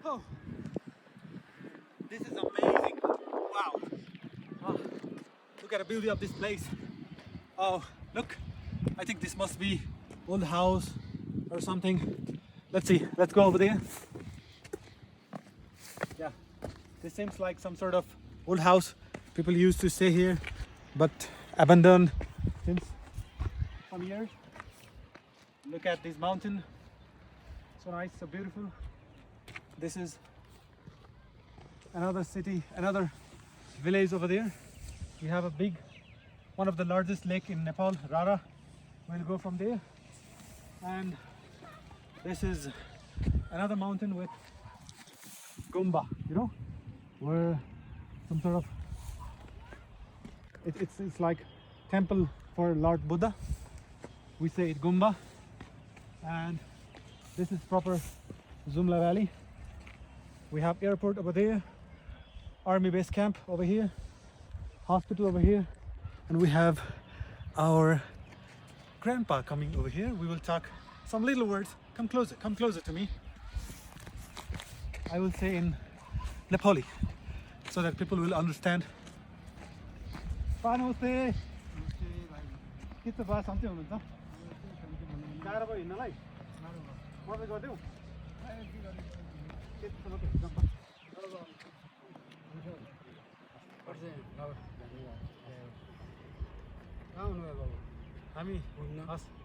Oh, this is amazing. Wow. Oh, look at the beauty of this place. Oh, look. I think this must be old house or something. Let's see. Let's go over there. Yeah, this seems like some sort of old house. People used to stay here, but abandoned since some years. Look at this mountain. So nice, so beautiful. This is another city, another village over there. We have a big, one of the largest lake in Nepal, Rara. We'll go from there. And this is another mountain with Gumba, you know, where some sort of, it's like temple for Lord Buddha. We say it Gumba. And this is proper Zumla Valley. We have airport over there, army base camp over here, hospital over here, and we have our grandpa coming over here. We will talk some little words. Come closer to me. I will say in Nepali so that people will understand. Namaste. के छ बा सन्चै हुनुहुन्छ गाह्रो भयो हिँड्नलाई मद्दत गरिदेऊ हामी हस्